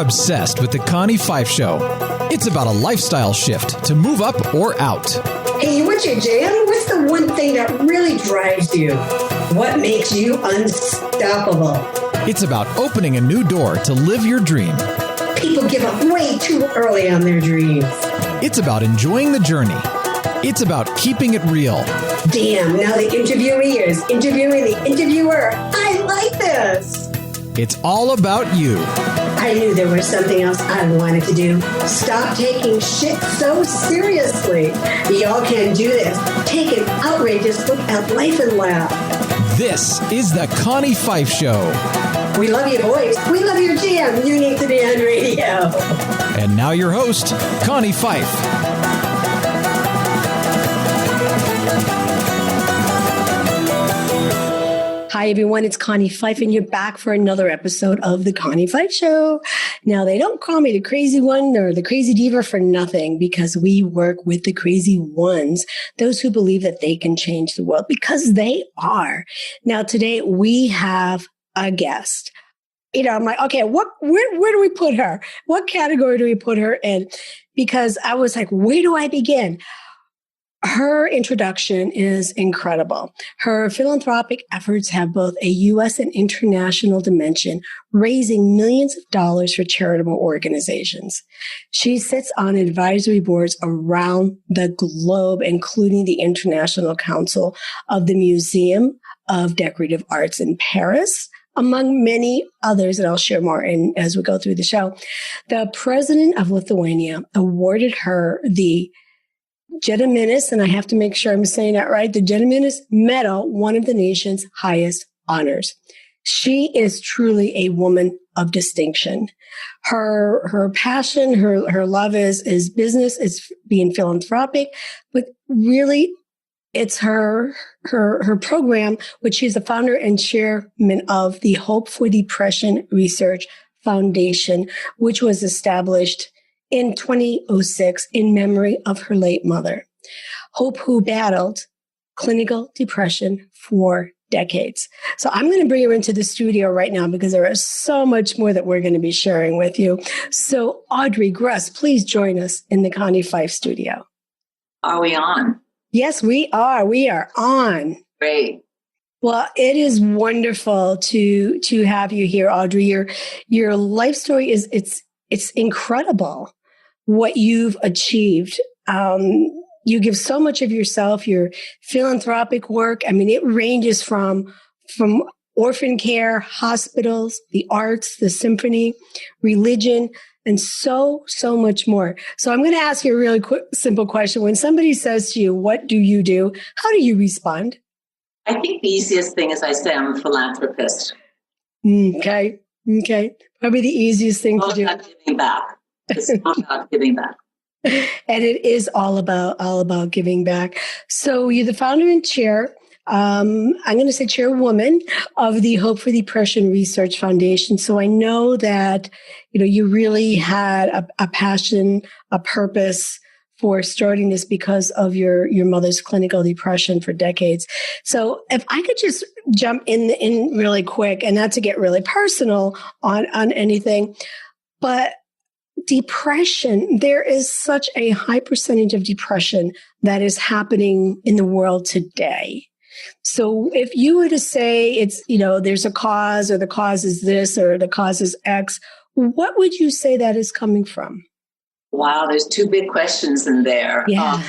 obsessed with the Connie Fife Show. It's about a lifestyle shift to move up or out. Hey, what's your jam? What's the one thing that really drives you? What makes you unstoppable? It's about opening a new door to live your dream. People give up way too early on their dreams. It's about enjoying the journey. It's about keeping it real. Damn, now the interviewee is interviewing the interviewer. I like this. It's all about you. I knew there was something else I wanted to do. Stop taking shit so seriously. Y'all can do this. Take an outrageous look at life and laugh. This is the Connie Fife Show. We love your voice. We love your jam. You need to be on radio. And now your host, Connie Fife. Hi, everyone. It's Connie Fife, and you're back for another episode of The Connie Fife Show. Now, they don't call me the crazy one or the crazy diva for nothing, because we work with the crazy ones, those who believe that they can change the world, because they are. Now, today we have a guest. You know, I'm like, okay, where do we put her? What category do we put her in? Because I was like, where do I begin? Her introduction is incredible. Her philanthropic efforts have both a U.S. and international dimension, raising millions of dollars for charitable organizations. She sits on advisory boards around the globe, including the International Council of the Museum of Decorative Arts in Paris, among many others that I'll share more in as we go through the show. The President of Lithuania awarded her the Gediminas, and I have to make sure I'm saying that right, the Gediminas Medal, one of the nation's highest honors. She is truly a woman of distinction. Her passion, her love is business, is being philanthropic, but really it's her program, which she's the founder and chairman of the Hope for Depression Research Foundation, which was established in 2006 in memory of her late mother, Hope, who battled clinical depression for decades. So I'm going to bring her into the studio right now because there is so much more that we're going to be sharing with you. So Audrey Gruss, please join us in the Connie Fife studio. Are we on? Yes, we are. We are on. Great. Well, it is wonderful to have you here, Audrey. Your life story it's incredible what you've achieved. You give so much of yourself, your philanthropic work. I mean, it ranges from orphan care, hospitals, the arts, the symphony, religion, and so much more. So I'm going to ask you a really quick, simple question. When somebody says to you, what do you do? How do you respond? I think the easiest thing is I say I'm a philanthropist. Okay. Probably the easiest thing to do. About giving back. It's all about giving back. And it is all about giving back. So you're the founder and chair, I'm going to say chairwoman of the Hope for Depression Research Foundation. So I know that, you really had a passion, a purpose for starting this because of your mother's clinical depression for decades. So if I could just jump in really quick, and not to get really personal on anything, but depression, there is such a high percentage of depression that is happening in the world today. So if you were to say it's, there's a cause, or the cause is this, or the cause is X, what would you say that is coming from? Wow, there's two big questions in there. Yeah.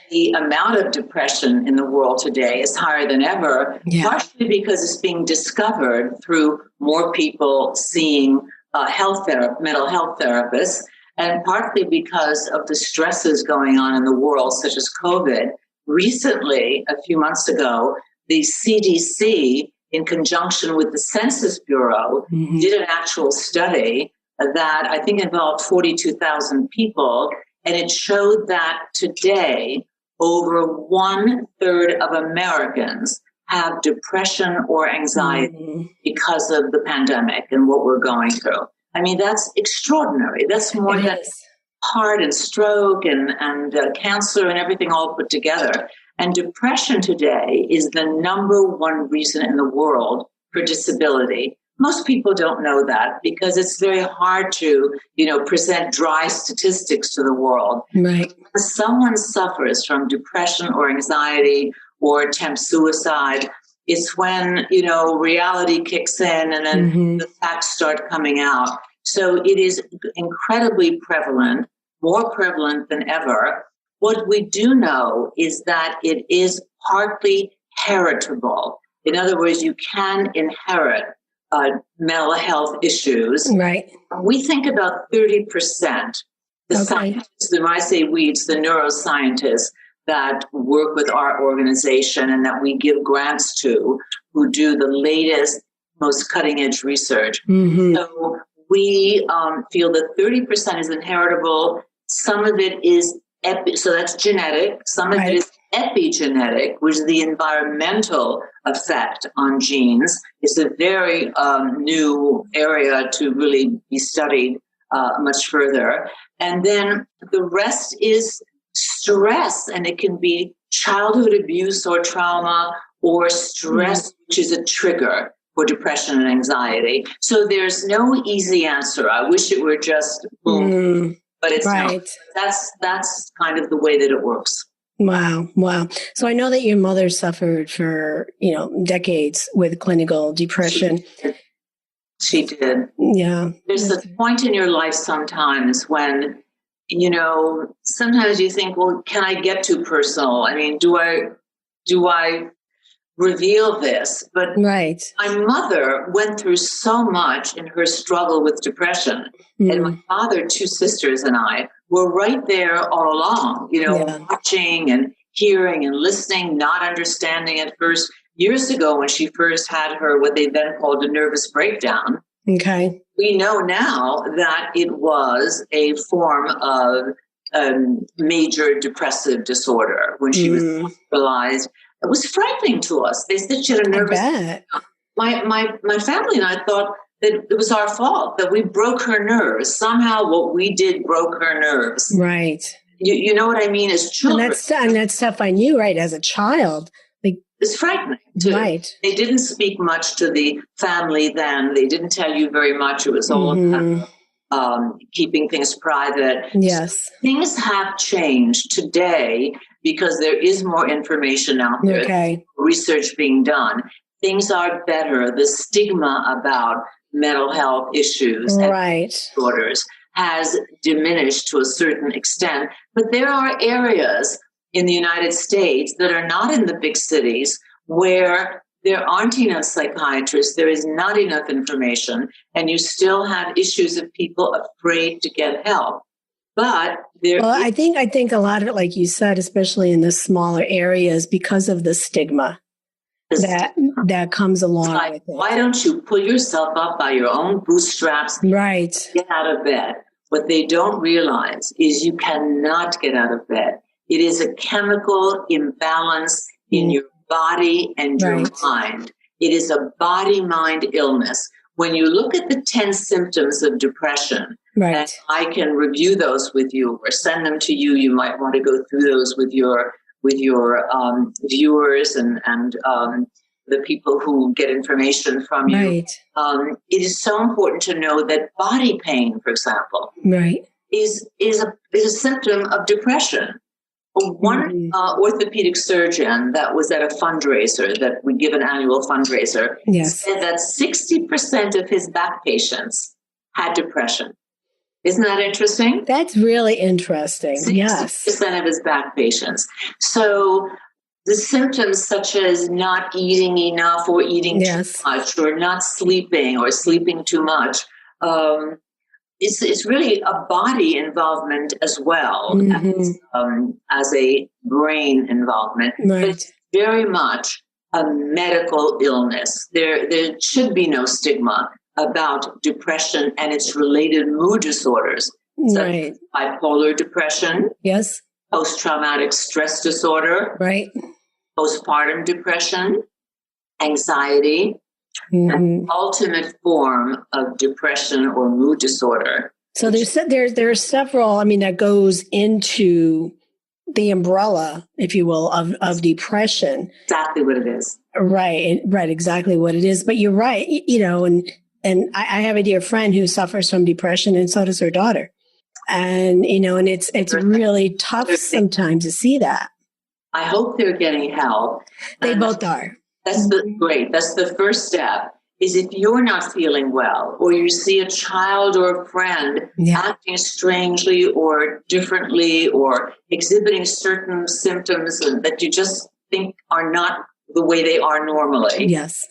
The amount of depression in the world today is higher than ever, partially because it's being discovered through more people seeing mental health therapists, and partly because of the stresses going on in the world, such as COVID. Recently, a few months ago, the CDC, in conjunction with the Census Bureau, did an actual study that I think involved 42,000 people, and it showed that today, over 1/3 of Americans have depression or anxiety because of the pandemic and what we're going through. I mean, that's extraordinary. That's more than heart and stroke and cancer and everything all put together. And depression today is the number one reason in the world for disability, Most people don't know that because it's very hard to, present dry statistics to the world. Right. When someone suffers from depression or anxiety or attempts suicide, it's when, reality kicks in and then the facts start coming out. So it is incredibly prevalent, more prevalent than ever. What we do know is that it is partly heritable. In other words, you can inherit mental health issues. Right. We think about 30%. The scientists, when I say we, it's the neuroscientists that work with our organization and that we give grants to, who do the latest, most cutting edge research. So we feel that 30% is inheritable. Some of it is, so that's genetic. Some of it is epigenetic, which is the environmental effect on genes. It's a very new area to really be studied much further. And then the rest is stress, and it can be childhood abuse or trauma or stress, which is a trigger for depression and anxiety. So there's no easy answer. I wish it were just boom, but it's not. That's kind of the way that it works. Wow. So I know that your mother suffered for, decades with clinical depression. She did. Yeah. There's a point in your life sometimes when, sometimes you think, well, can I get too personal? I mean, do I reveal this? But my mother went through so much in her struggle with depression. And my father, 2 sisters, and I were right there all along, watching and hearing and listening, not understanding at first. Years ago, when she first had what they then called a nervous breakdown, we know now that it was a form of major depressive disorder. When she was hospitalized, it was frightening to us. They said she had a nervous breakdown. My family and I thought that it was our fault, that we broke her nerves. Somehow what we did broke her nerves. Right. You know what I mean? As children. And that stuff I knew, right, as a child. It's frightening, too. Right. They didn't speak much to the family then. They didn't tell you very much. It was all about keeping things private. Yes. So things have changed today because there is more information out there. Research being done. Things are better. The stigma about mental health issues and disorders has diminished to a certain extent. But there are areas in the United States that are not in the big cities where there aren't enough psychiatrists, there is not enough information, and you still have issues of people afraid to get help. But I think a lot of it, like you said, especially in the smaller areas, because of the stigma that comes along with it. Why don't you pull yourself up by your own bootstraps? Right. Get out of bed. What they don't realize is you cannot get out of bed. It is a chemical imbalance in your body and your mind. It is a body-mind illness. When you look at the 10 symptoms of depression, and I can review those with you or send them to you. You might want to go through those with your viewers and the people who get information from you. It is so important to know that body pain, for example, is a symptom of depression. One orthopedic surgeon that was at a fundraiser, that we give an annual fundraiser, said that 60% of his back patients had depression. Isn't that interesting? That's really interesting. 60% of his back patients. So the symptoms such as not eating enough or eating too much or not sleeping or sleeping too much, it's really a body involvement as well as a brain involvement. But it's very much a medical illness. There should be no stigma about depression and its related mood disorders, such as bipolar depression, post-traumatic stress disorder, postpartum depression, anxiety, an ultimate form of depression or mood disorder. So there are several, that goes into the umbrella, if you will, of depression. Exactly what it is. Right, exactly what it is. But you're right, and And I have a dear friend who suffers from depression, and so does her daughter. And, and it's really tough sometimes to see that. I hope they're getting help. They both are. That's great. That's the first step, is if you're not feeling well, or you see a child or a friend acting strangely or differently, or exhibiting certain symptoms that you just think are not the way they are normally. Yes.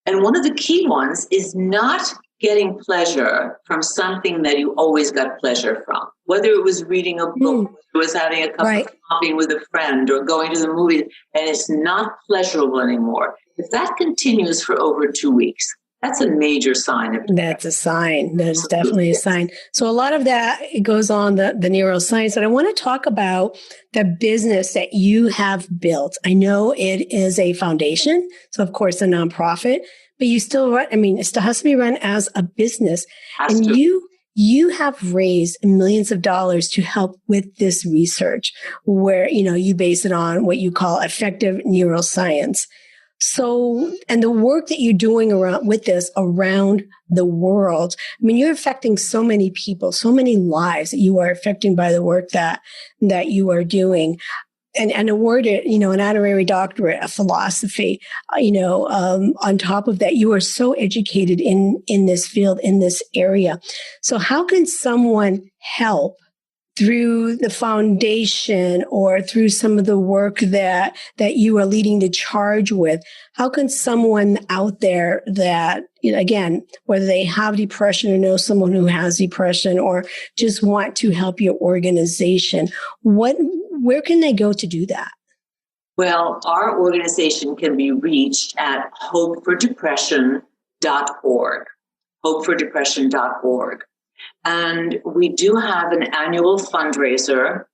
And one of the key ones is not getting pleasure from something that you always got pleasure from, whether it was reading a book, whether it was having a cup of coffee with a friend, or going to the movies, and it's not pleasurable anymore. If that continues for over 2 weeks, that's a major sign of depression. That's a sign. That's definitely a sign. So a lot of that, it goes on the neuroscience. But I want to talk about the business that you have built. I know it is a foundation, so of course a nonprofit, but you still run, it still has to be run as a business. And you have raised millions of dollars to help with this research, where, you base it on what you call effective neuroscience. So, and the work that you're doing around the world, you're affecting so many people, so many lives that you are affecting by the work that you are doing. And awarded, an honorary doctorate of philosophy, on top of that, you are so educated in this field, in this area. So how can someone help through the foundation or through some of the work that you are leading the charge with? How can someone out there that, again, whether they have depression or know someone who has depression or just want to help your organization, where can they go to do that? Well, our organization can be reached at hopefordepression.org, hopefordepression.org. And we do have an annual fundraiser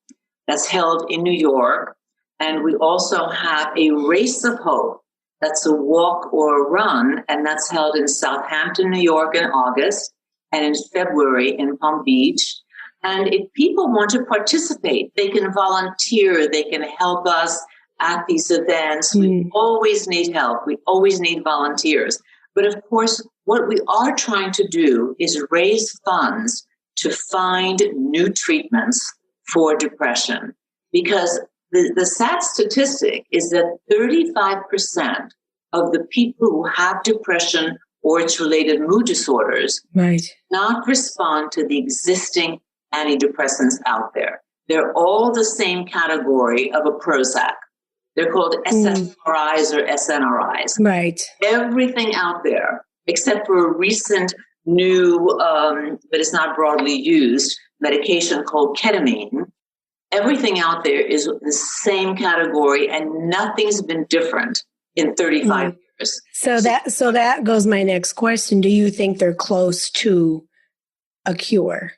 that's held in New York. And we also have a Race of Hope. That's a walk or a run. And that's held in Southampton, New York in August, and in February in Palm Beach. And if people want to participate, they can volunteer. They can help us at these events. We always need help. We always need volunteers. But of course, what we are trying to do is raise funds to find new treatments for depression. Because the sad statistic is that 35% of the people who have depression or its related mood disorders not respond to the existing antidepressants out there. They're all the same category of a Prozac. They're called SSRIs or SNRIs. Right. Everything out there, except for a recent new, but it's not broadly used, medication called ketamine. Everything out there is the same category, and nothing's been different in 35 years. So that goes my next question. Do you think they're close to a cure?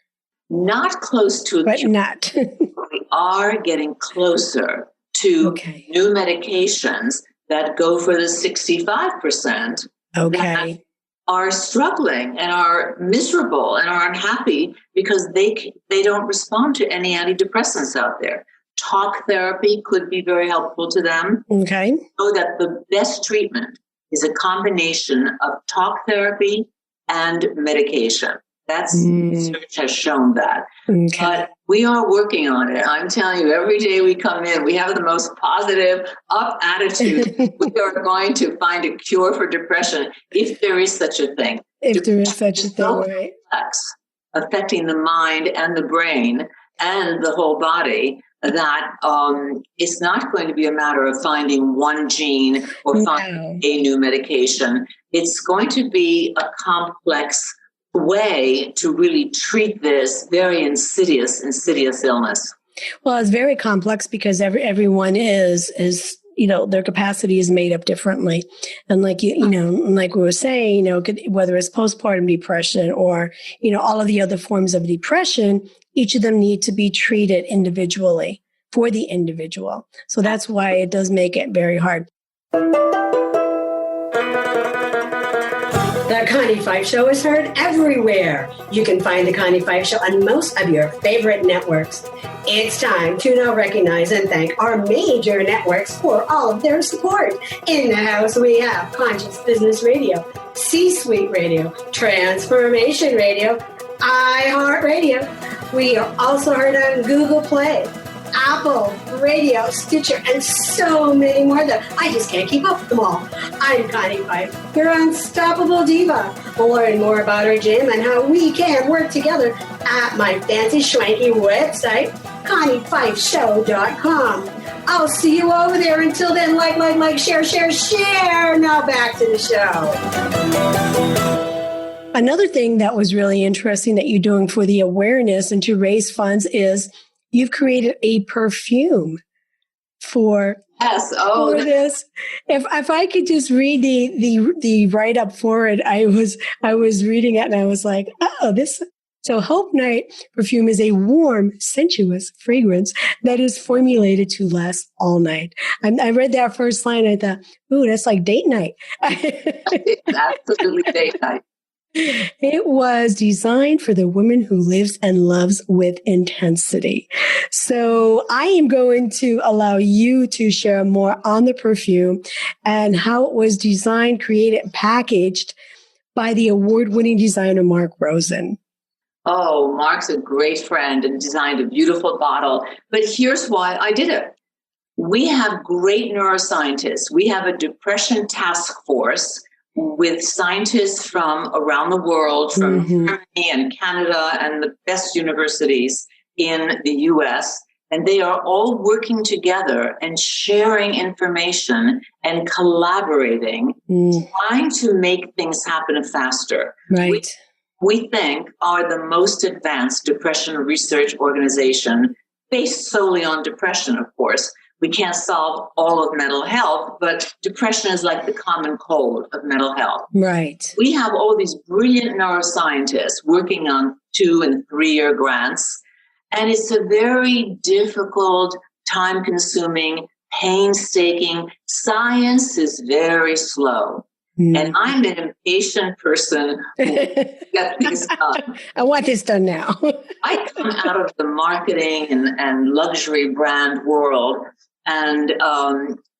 Not close to a cure. Not. We are getting closer to new medications that go for the 65% that are struggling and are miserable and are unhappy because they don't respond to any antidepressants out there. Talk therapy could be very helpful to them. Okay. So that the best treatment is a combination of talk therapy and medication. That's research has shown that. Okay. But we are working on it. I'm telling you, every day we come in, we have the most positive, up attitude. We are going to find a cure for depression, if there is such a thing. If there is such a thing, right? Complex, affecting the mind and the brain and the whole body, that it's not going to be a matter of finding one gene or finding a new medication. It's going to be a complex way to really treat this very insidious illness. Well, it's very complex because everyone is their capacity is made up differently. And like like we were saying, whether it's postpartum depression or, all of the other forms of depression, each of them need to be treated individually for the individual. So that's why it does make it very hard. The Connie Fife Show is heard everywhere. You can find The Connie Fife Show on most of your favorite networks. It's time to now recognize and thank our major networks for all of their support. In the house, we have Conscious Business Radio, C-Suite Radio, Transformation Radio, iHeartRadio. We are also heard on Google Play, Apple, Radio, Stitcher, and so many more that I just can't keep up with them all. I'm Connie Fife, your unstoppable diva. Learn more about our gym and how we can work together at my fancy schwanky website, ConnieFifeShow.com. I'll see you over there. Until then, like, share. Now back to the show. Another thing that was really interesting that you're doing for the awareness and to raise funds is you've created a perfume for this. If I could just read the write up for it, I was reading it and I was like, oh, this. So Hope Night perfume is a warm, sensuous fragrance that is formulated to last all night. I read that first line and I thought, ooh, that's like date night. It's absolutely date night. It was designed for the woman who lives and loves with intensity. So I am going to allow you to share more on the perfume and how it was designed, created, and packaged by the award-winning designer, Mark Rosen. Oh, Mark's a great friend and designed a beautiful bottle. But here's why I did it. We have great neuroscientists. We have a depression task force with scientists from around the world, from Germany and Canada and the best universities in the US. And they are all working together and sharing information and collaborating, trying to make things happen faster. Right. We think are the most advanced depression research organization based solely on depression, of course. We can't solve all of mental health, but depression is like the common cold of mental health. Right. We have all these brilliant neuroscientists working on 2- and 3-year grants, and it's a very difficult, time-consuming, painstaking. Science is very slow. And I'm an impatient person who gets things done. I want this done now. I come out of the marketing and luxury brand world, and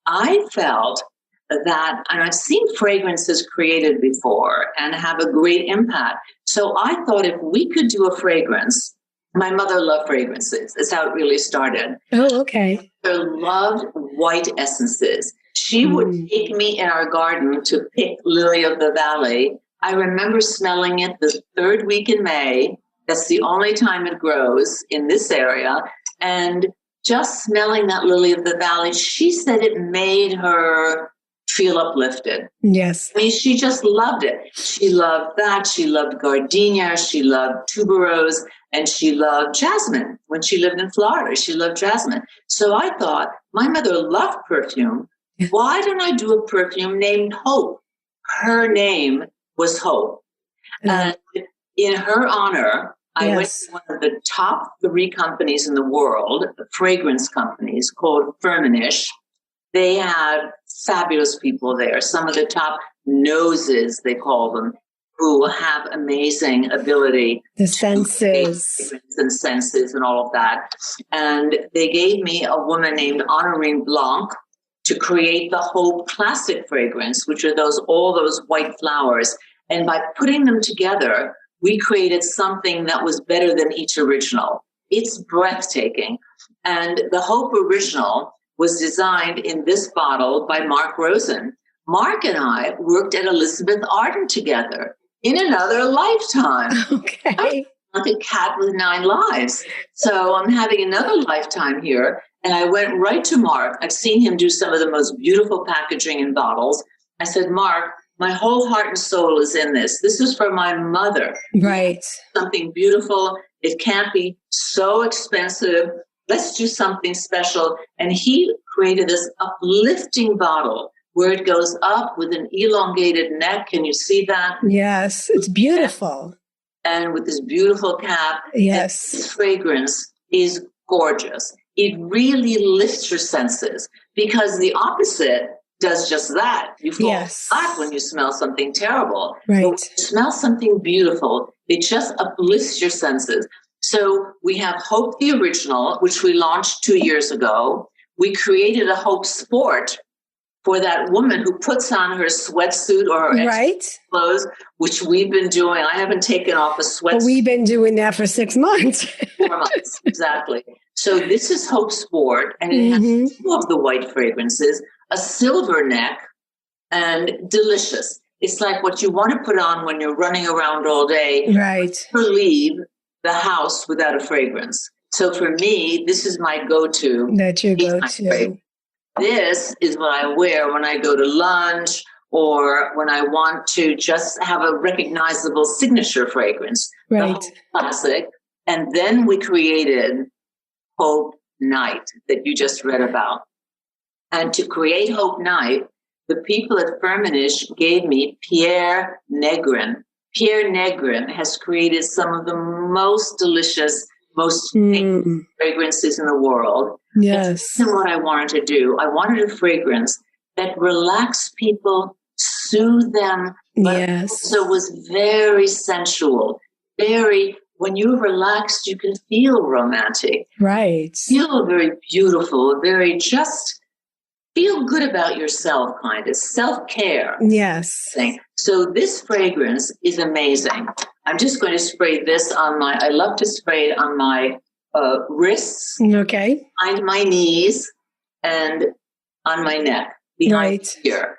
I felt that, and I've seen fragrances created before and have a great impact. So I thought if we could do a fragrance, my mother loved fragrances. That's how it really started. Oh, okay. She loved white essences. She would take me in our garden to pick Lily of the Valley. I remember smelling it the 3rd week in May. That's the only time it grows in this area. And just smelling that Lily of the Valley, she said it made her feel uplifted. Yes. I mean, she just loved it. She loved that. She loved gardenia. She loved tuberose. And she loved jasmine. When she lived in Florida, she loved jasmine. So I thought, my mother loved perfume. Why don't I do a perfume named Hope? Her name was Hope. And in her honor, I went to one of the top 3 companies in the world, fragrance companies called Firmenich. They had fabulous people there, some of the top noses, they call them, who have amazing ability. The senses. And senses and all of that. And they gave me a woman named Honorine Blanc to create the Hope Classic fragrance, which are all those white flowers. And by putting them together, we created something that was better than each original. It's breathtaking. And the Hope original was designed in this bottle by Mark Rosen. Mark and I worked at Elizabeth Arden together in another lifetime. Okay. Like a cat with 9 lives. So I'm having another lifetime here. And I went right to Mark. I've seen him do some of the most beautiful packaging in bottles. I said, Mark, my whole heart and soul is in this. This is for my mother. Right. Something beautiful. It can't be so expensive. Let's do something special. And he created this uplifting bottle where it goes up with an elongated neck. Can you see that? Yes, it's beautiful. And with this beautiful cap. Yes. This fragrance is gorgeous. It really lifts your senses, because the opposite does just that. You fall flat when you smell something terrible. Right. But when you smell something beautiful, it just uplifts your senses. So we have Hope the Original, which we launched 2 years ago. We created a Hope Sport for that woman who puts on her sweatsuit or her clothes, which we've been doing. I haven't taken off a sweatsuit. But we've been doing that for 6 months. 4 months, exactly. So this is Hope Sport, and it has 2 of the white fragrances, a silver neck, and delicious. It's like what you want to put on when you're running around all day. Right. To leave the house without a fragrance. So for me, this is my go-to. That's your go-to. This is what I wear when I go to lunch or when I want to just have a recognizable signature fragrance. Right. The classic. And then we created Hope Night that you just read about. And to create Hope Night, the people at Firmenich gave me Pierre Negrin. Pierre Negrin has created some of the most delicious, most fragrances in the world. Yes. That's what I wanted to do. I wanted a fragrance that relaxed people, soothed them, but also was very sensual. When you're relaxed, you can feel romantic. Right. Feel very beautiful, very just feel good about yourself, kind of self-care. Yes. Thing. So this fragrance is amazing. I'm just going to spray this I love to spray it on my wrists, behind my knees, and on my neck, behind here.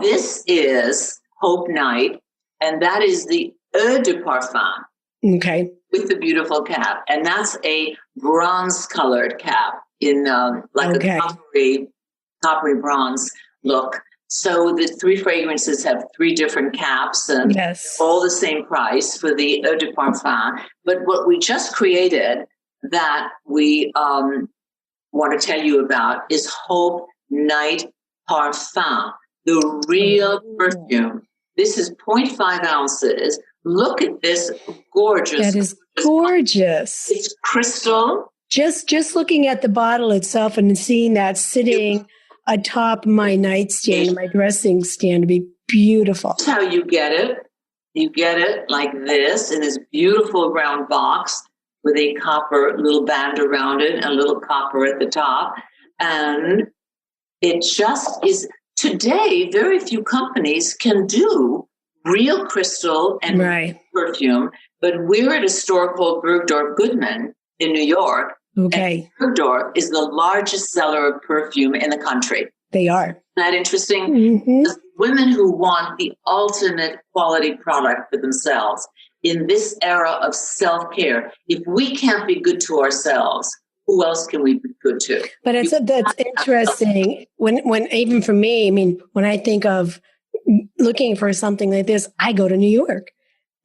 This is Hope Night, and that is the Eau de Parfum. Okay. With the beautiful cap. And that's a bronze-colored cap in a coppery bronze look. So the 3 fragrances have 3 different caps and all the same price for the Eau de Parfum. But what we just created that we want to tell you about is Hope Night Parfum, the real perfume. This is 0.5 ounces. Look at this gorgeous. That is gorgeous. It's crystal. Just looking at the bottle itself and seeing that sitting atop my nightstand, my dressing stand, to be beautiful. That's how you get it. You get it like this in this beautiful round box with a copper little band around it and a little copper at the top. And it just is, today, very few companies can do real crystal and perfume, but we're at a store called Bergdorf Goodman in New York. Okay. And Bergdorf is the largest seller of perfume in the country. They are. Isn't that interesting? Women who want the ultimate quality product for themselves in this era of self-care. If we can't be good to ourselves, who else can we be good to? But that's interesting. When even for me, I mean, when I think of looking for something like this, I go to New York.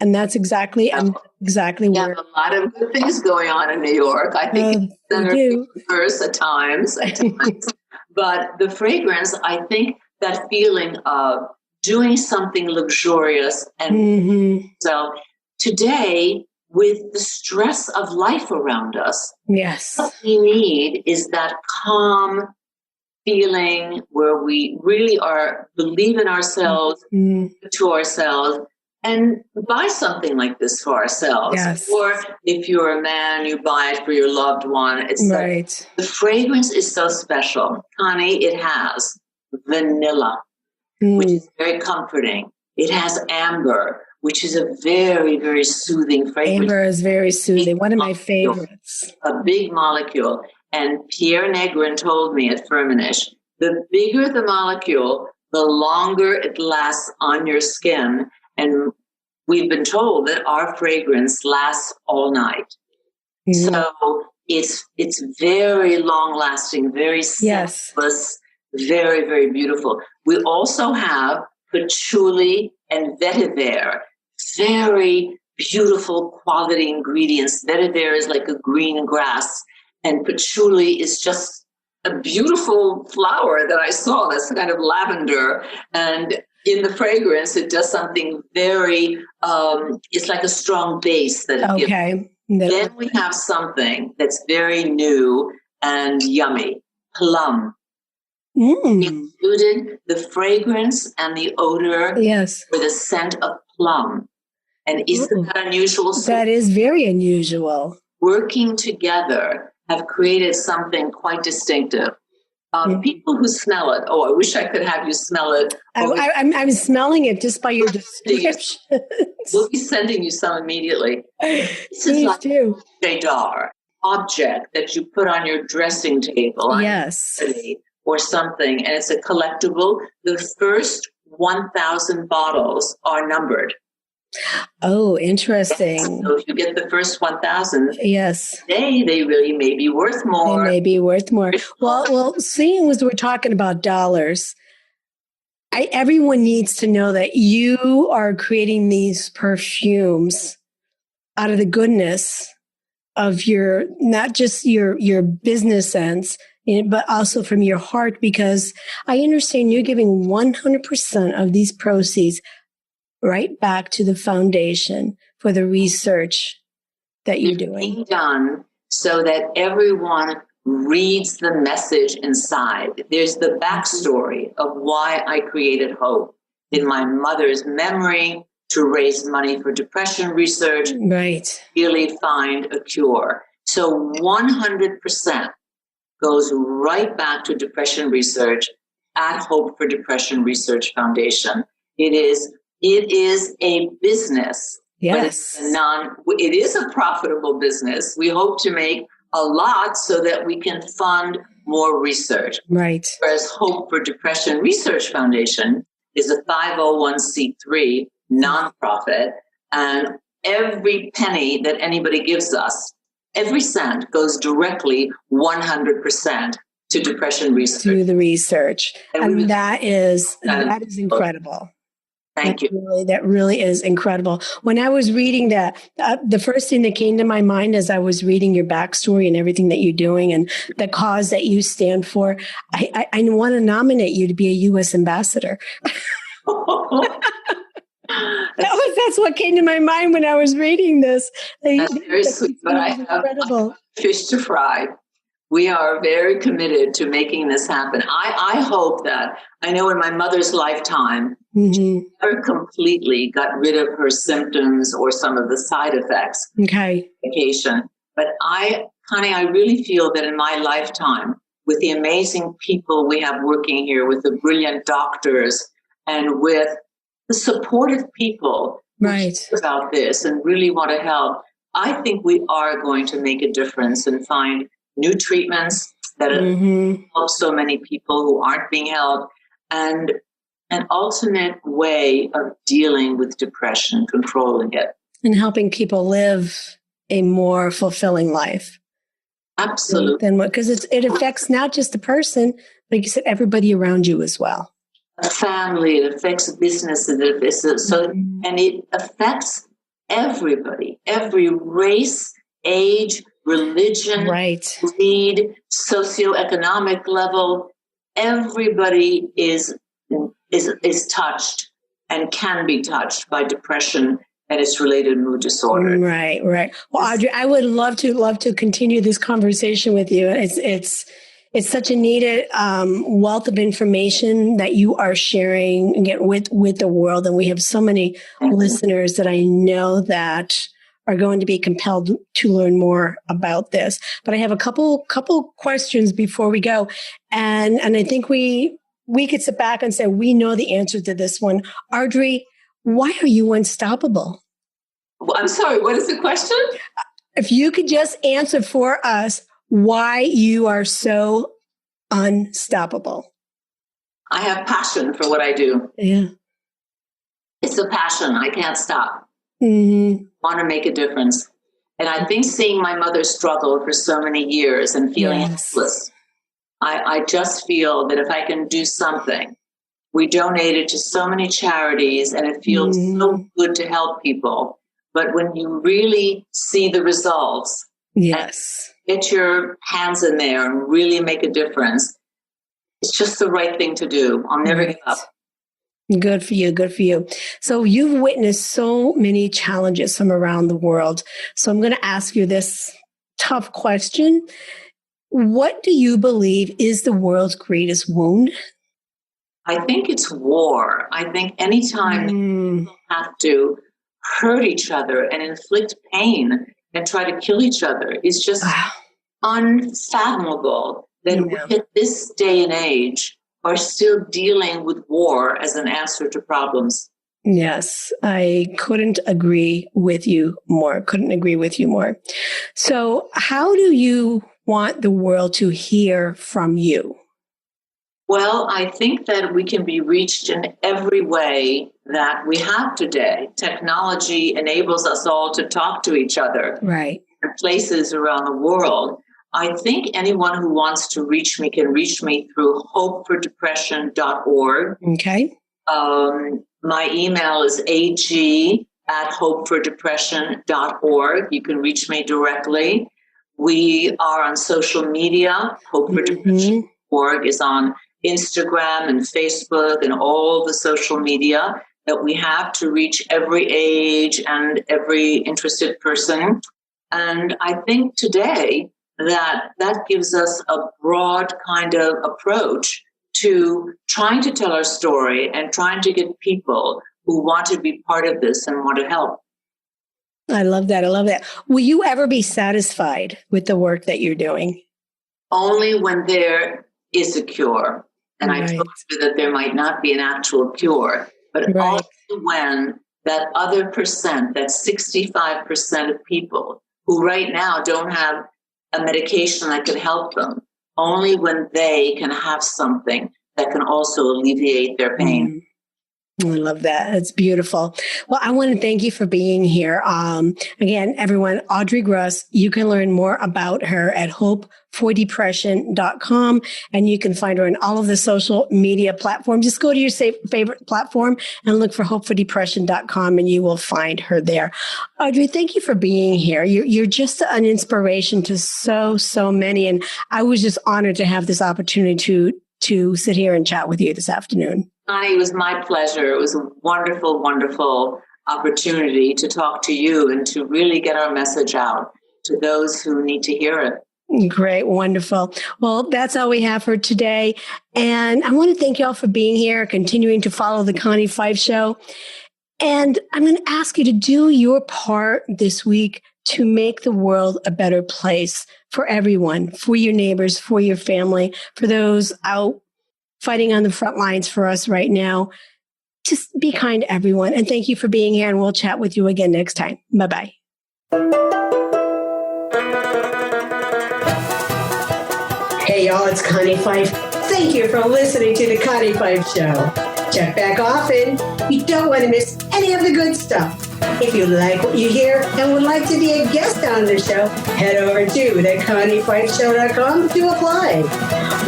And that's exactly where. You have a lot of good things going on in New York. I think it's at times. But the fragrance, I think that feeling of doing something luxurious. And so today, with the stress of life around us, what we need is that calm feeling where we really believe in ourselves, to ourselves, and buy something like this for ourselves. Yes. Or if you're a man, you buy it for your loved one. It's the fragrance is so special. Connie, it has vanilla, which is very comforting. It has amber, which is a very, very soothing fragrance. Amber is very soothing. One of my favorites. A big molecule. And Pierre Negrin told me at Firmenich, the bigger the molecule, the longer it lasts on your skin. And we've been told that our fragrance lasts all night. So it's very long-lasting, very scentless, very, very beautiful. We also have patchouli and vetiver, very beautiful quality ingredients. Vetiver is like a green grass, and patchouli is just a beautiful flower that I saw that's kind of lavender. And in the fragrance, it does something very, it's like a strong base. Then we have something that's very new and yummy, plum. Included the fragrance and the odor. Yes. With a scent of plum. And isn't that unusual? So that is very unusual. Working together have created something quite distinctive. People who smell it, I wish I could have you smell it. I'm smelling it just by your description. We'll be sending you some immediately. This is like a Jadar object that you put on your dressing table. Yes. Or something, and it's a collectible. The first 1,000 bottles are numbered. Oh, interesting. So if you get the first 1,000, yes, they really may be worth more. They may be worth more. Well, seeing as we're talking about dollars, everyone needs to know that you are creating these perfumes out of the goodness of your, not just your business sense, but also from your heart, because I understand you're giving 100% of these proceeds right back to the foundation for the research that you're doing. Being done so that everyone reads the message inside. There's the backstory of why I created Hope in my mother's memory to raise money for depression research, right? Really find a cure. So 100% goes right back to depression research at Hope for Depression Research Foundation. It is a business. Yes. But it is a profitable business. We hope to make a lot so that we can fund more research. Right. Whereas Hope for Depression Research Foundation is a 501c3 nonprofit, and every penny that anybody gives us, every cent goes directly 100% to depression research. To the research. And that is incredible. Thank you. That really is incredible. When I was reading that, the first thing that came to my mind as I was reading your backstory and everything that you're doing and the cause that you stand for, I want to nominate you to be a U.S. ambassador. That's what came to my mind when I was reading this. That's very sweet, but I have fish to fry. We are very committed to making this happen. I hope that, I know in my mother's lifetime, she never completely got rid of her symptoms or some of the side effects. Okay. Medication. But Connie, I really feel that in my lifetime, with the amazing people we have working here, with the brilliant doctors, and with the supportive people right. about this and really want to help, I think we are going to make a difference and find new treatments that help so many people who aren't being helped, and an ultimate way of dealing with depression, controlling it. And helping people live a more fulfilling life. Absolutely. Because it affects not just the person, like you said, everybody around you as well. A family, it affects businesses, and it affects everybody, every race, age, religion, right. creed, socioeconomic level. Everybody is touched and can be touched by depression and its related mood disorder. Right. Well, Audrey, I would love to continue this conversation with you. It's such a needed wealth of information that you are sharing with the world, and we have so many listeners that I know that are going to be compelled to learn more about this. But I have a couple questions before we go, and I think we could sit back and say we know the answer to this one. Audrey, why are you unstoppable? Well, I'm sorry, what is the question? If you could just answer for us why you are so unstoppable. I have passion for what I do. Yeah. It's a passion. I can't stop. Mm-hmm. Want to make a difference. And I think seeing my mother struggle for so many years and feeling helpless, I just feel that if I can do something, we donated to so many charities and it feels so good to help people. But when you really see the results, yes, get your hands in there and really make a difference, it's just the right thing to do. I'll never give up. Good for you. Good for you. So you've witnessed so many challenges from around the world. So I'm going to ask you this tough question. What do you believe is the world's greatest wound? I think it's war. I think anytime people have to hurt each other and inflict pain and try to kill each other is just unfathomable that we at this day and age are still dealing with war as an answer to problems. Yes, I couldn't agree with you more. So how do you want the world to hear from you? Well, I think that we can be reached in every way that we have today. Technology enables us all to talk to each other. Right. In places around the world. I think anyone who wants to reach me can reach me through hopefordepression.org. Okay. My email is ag@hopefordepression.org. You can reach me directly. We are on social media. Hopefordepression.org is on Instagram and Facebook and all the social media that we have to reach every age and every interested person. And I think today that gives us a broad kind of approach to trying to tell our story and trying to get people who want to be part of this and want to help. I love that. Will you ever be satisfied with the work that you're doing? Only when there is a cure. And I told you that there might not be an actual cure, but also when that other percent, that 65% of people who right now don't have a medication that can help them, only when they can have something that can also alleviate their pain. I love that. That's beautiful. Well, I want to thank you for being here. Again, everyone, Audrey Gruss, you can learn more about her at hopefordepression.com, and you can find her on all of the social media platforms. Just go to your favorite platform and look for hopefordepression.com, and you will find her there. Audrey, thank you for being here. You're just an inspiration to so many, and I was just honored to have this opportunity to sit here and chat with you this afternoon. Connie, it was my pleasure. It was a wonderful, wonderful opportunity to talk to you and to really get our message out to those who need to hear it. Great. Wonderful. Well, that's all we have for today. And I want to thank you all for being here, continuing to follow the Connie Fife Show. And I'm going to ask you to do your part this week to make the world a better place for everyone, for your neighbors, for your family, for those out fighting on the front lines for us right now. Just be kind to everyone. And thank you for being here. And we'll chat with you again next time. Bye-bye. Hey, y'all, it's Connie Fife. Thank you for listening to the Connie Fife Show. Check back often. You don't want to miss any of the good stuff. If you like what you hear and would like to be a guest on the show, head over to theconniefifeshow.com to apply.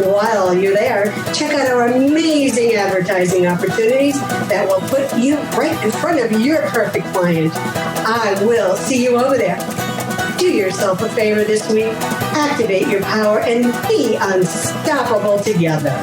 While you're there, check out our amazing advertising opportunities that will put you right in front of your perfect client. I will see you over there. Do yourself a favor this week. Activate your power and be unstoppable together.